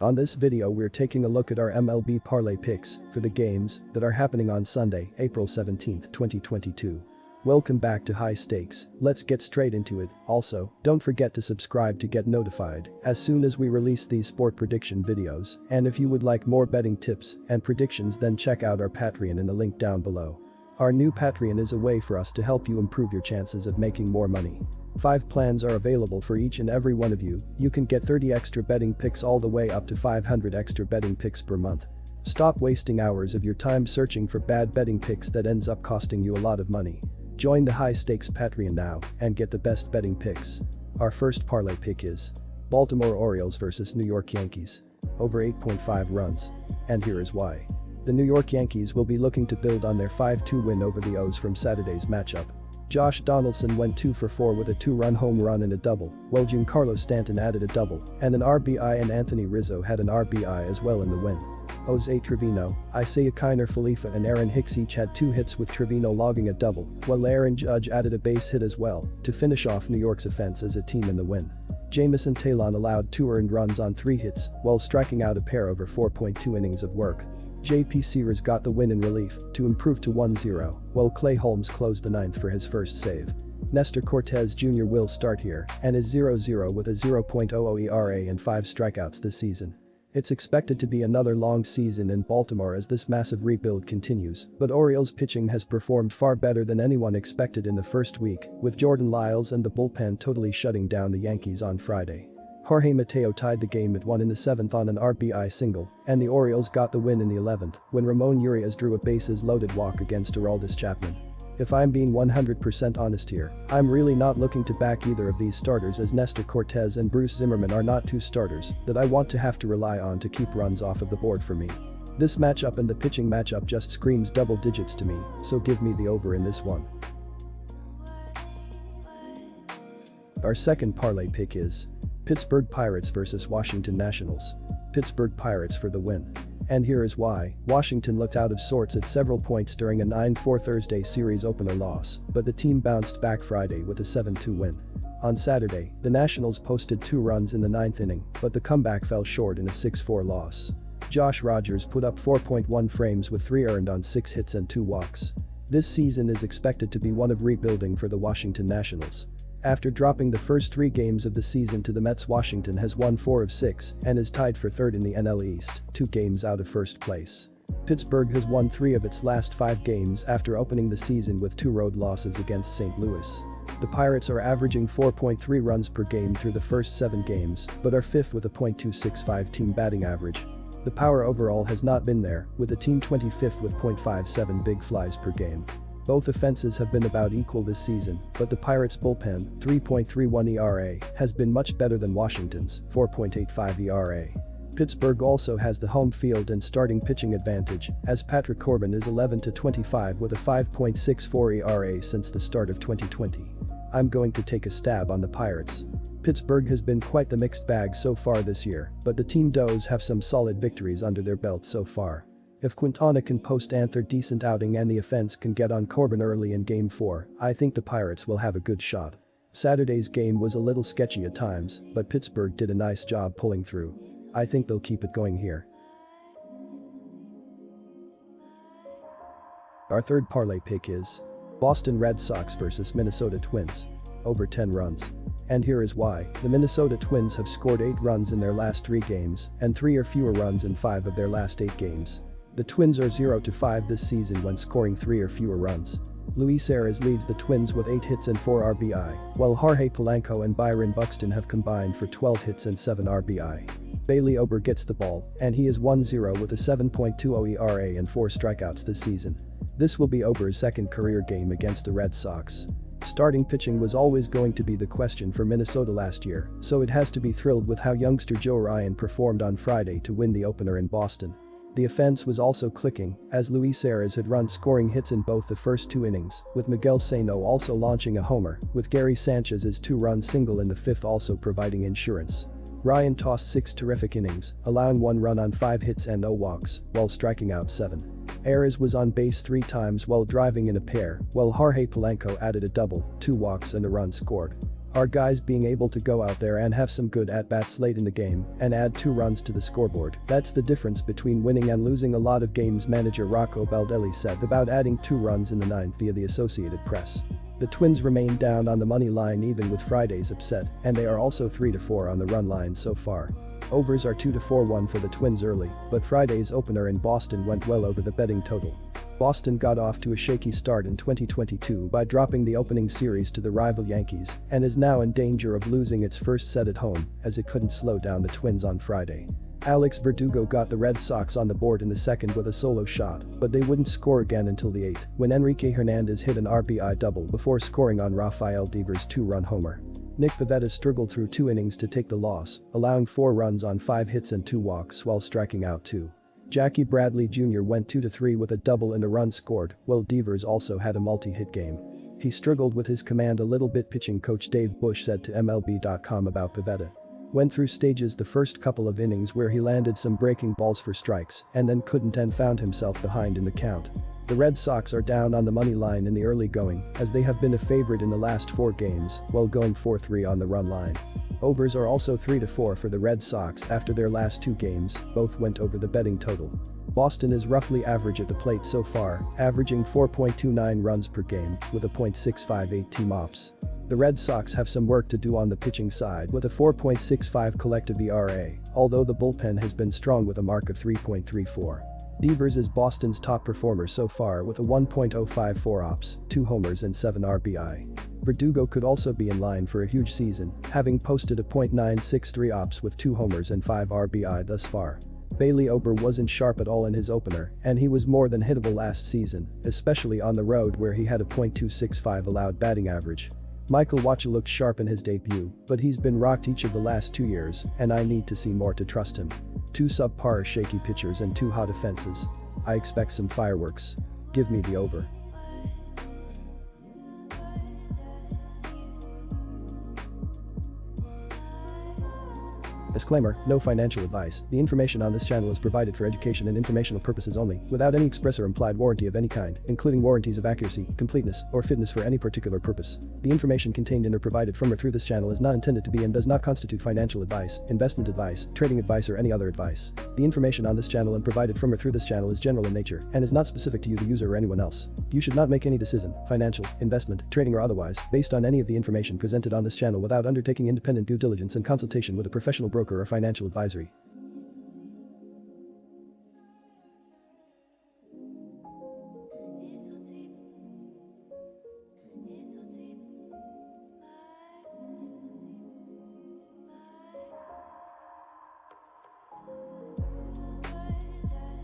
On this video we're taking a look at our MLB Parlay Picks for the games that are happening on Sunday, April 17, 2022. Welcome back to High Stakes, let's get straight into it. Also, don't forget to subscribe to get notified as soon as we release these sport prediction videos, and if you would like more betting tips and predictions then check out our Patreon in the link down below. Our new Patreon is a way for us to help you improve your chances of making more money. 5 plans are available for each and every one of you. You can get 30 extra betting picks all the way up to 500 extra betting picks per month. Stop wasting hours of your time searching for bad betting picks that ends up costing you a lot of money. Join the High Stakes Patreon now and get the best betting picks. Our first parlay pick is Baltimore Orioles vs New York Yankees. Over 8.5 runs. And here is why. The New York Yankees will be looking to build on their 5-2 win over the O's from Saturday's matchup. Josh Donaldson went 2 for 4 with a 2-run home run and a double, while Giancarlo Stanton added a double and an RBI, and Anthony Rizzo had an RBI as well in the win. Jose Trevino, Isaiah Kiner Falefa and Aaron Hicks each had 2 hits, with Trevino logging a double, while Aaron Judge added a base hit as well to finish off New York's offense as a team in the win. Jamison Talon allowed 2 earned runs on 3 hits while striking out a pair over 4.2 innings of work. J.P. Sears got the win in relief to improve to 1-0, while Clay Holmes closed the 9th for his first save. Nestor Cortez Jr. will start here and is 0-0 with a 0.00 ERA and 5 strikeouts this season. It's expected to be another long season in Baltimore as this massive rebuild continues, but Orioles pitching has performed far better than anyone expected in the first week, with Jordan Lyles and the bullpen totally shutting down the Yankees on Friday. Jorge Mateo tied the game at 1 in the 7th on an RBI single, and the Orioles got the win in the 11th when Ramon Urias drew a bases-loaded walk against Aroldis Chapman. If I'm being 100% honest here, I'm really not looking to back either of these starters, as Nestor Cortez and Bruce Zimmerman are not 2 starters that I want to have to rely on to keep runs off of the board for me. This matchup and the pitching matchup just screams double digits to me, so give me the over in this one. Our second parlay pick is Pittsburgh Pirates vs Washington Nationals. Pittsburgh Pirates for the win. And here is why. Washington looked out of sorts at several points during a 9-4 Thursday series opener loss, but the team bounced back Friday with a 7-2 win. On Saturday, the Nationals posted 2 runs in the 9th inning, but the comeback fell short in a 6-4 loss. Josh Rogers put up 4.1 frames with 3 earned on 6 hits and 2 walks. This season is expected to be one of rebuilding for the Washington Nationals. After dropping the first 3 games of the season to the Mets, Washington has won 4 of 6 and is tied for 3rd in the NL East, 2 games out of first place. Pittsburgh has won 3 of its last 5 games after opening the season with 2 road losses against St. Louis. The Pirates are averaging 4.3 runs per game through the first 7 games, but are 5th with a .265 team batting average. The power overall has not been there, with the team 25th with .57 big flies per game. Both offenses have been about equal this season, but the Pirates' bullpen, 3.31 ERA, has been much better than Washington's, 4.85 ERA. Pittsburgh also has the home field and starting pitching advantage, as Patrick Corbin is 11-25 with a 5.64 ERA since the start of 2020. I'm going to take a stab on the Pirates. Pittsburgh has been quite the mixed bag so far this year, but the team does have some solid victories under their belt so far. If Quintana can post another decent outing and the offense can get on Corbin early in Game 4, I think the Pirates will have a good shot. Saturday's game was a little sketchy at times, but Pittsburgh did a nice job pulling through. I think they'll keep it going here. Our third parlay pick is Boston Red Sox vs Minnesota Twins. Over 10 runs. And here is why. The Minnesota Twins have scored 8 runs in their last 3 games and 3 or fewer runs in 5 of their last 8 games. The Twins are 0-5 this season when scoring 3 or fewer runs. Luis Arias leads the Twins with 8 hits and 4 RBI, while Jorge Polanco and Byron Buxton have combined for 12 hits and 7 RBI. Bailey Ober gets the ball, and he is 1-0 with a 7.20 ERA and 4 strikeouts this season. This will be Ober's 2nd career game against the Red Sox. Starting pitching was always going to be the question for Minnesota last year, so it has to be thrilled with how youngster Joe Ryan performed on Friday to win the opener in Boston. The offense was also clicking, as Luis Arias had run scoring hits in both the first 2 innings, with Miguel Sano also launching a homer, with Gary Sanchez's 2-run single in the 5th also providing insurance. Ryan tossed 6 terrific innings, allowing 1 run on 5 hits and no walks, while striking out 7. Arias was on base 3 times while driving in a pair, while Jorge Polanco added a double, 2 walks and a run scored. Our guys being able to go out there and have some good at-bats late in the game and add 2 runs to the scoreboard. That's the difference between winning and losing a lot of games, manager Rocco Baldelli said about adding 2 runs in the 9th via the Associated Press. The Twins remain down on the money line even with Friday's upset, and they are also 3-4 on the run line so far. Overs are 2-4-1 for the Twins early, but Friday's opener in Boston went well over the betting total. Boston got off to a shaky start in 2022 by dropping the opening series to the rival Yankees and is now in danger of losing its first set at home as it couldn't slow down the Twins on Friday. Alex Verdugo got the Red Sox on the board in the second with a solo shot, but they wouldn't score again until the 8th when Enrique Hernandez hit an RBI double before scoring on Rafael Devers' 2-run homer. Nick Pivetta struggled through 2 innings to take the loss, allowing 4 runs on 5 hits and 2 walks while striking out 2. Jackie Bradley Jr. went 2-3 with a double and a run scored, while Devers also had a multi-hit game. He struggled with his command a little bit, pitching coach Dave Bush said to MLB.com about Pivetta. Went through stages the first couple of innings where he landed some breaking balls for strikes and then couldn't and found himself behind in the count. The Red Sox are down on the money line in the early going as they have been a favorite in the last 4 games while going 4-3 on the run line. Overs are also 3-4 for the Red Sox after their last 2 games, both went over the betting total. Boston is roughly average at the plate so far, averaging 4.29 runs per game with a .658 team ops. The Red Sox have some work to do on the pitching side with a 4.65 collective ERA, although the bullpen has been strong with a mark of 3.34. Devers is Boston's top performer so far with a 1.054 ops, 2 homers and 7 RBI. Verdugo could also be in line for a huge season, having posted a .963 ops with 2 homers and 5 RBI thus far. Bailey Ober wasn't sharp at all in his opener, and he was more than hittable last season, especially on the road where he had a .265 allowed batting average. Michael Wacha looked sharp in his debut, but he's been rocked each of the last 2 years, and I need to see more to trust him. 2 subpar shaky pitchers and 2 hot offenses. I expect some fireworks. Give me the over. Disclaimer, no financial advice. The information on this channel is provided for education and informational purposes only, without any express or implied warranty of any kind, including warranties of accuracy, completeness, or fitness for any particular purpose. The information contained in or provided from or through this channel is not intended to be and does not constitute financial advice, investment advice, trading advice, or any other advice. The information on this channel and provided from or through this channel is general in nature and is not specific to you, the user, or anyone else. You should not make any decision, financial, investment, trading, or otherwise, based on any of the information presented on this channel without undertaking independent due diligence and consultation with a professional broker or financial advisory.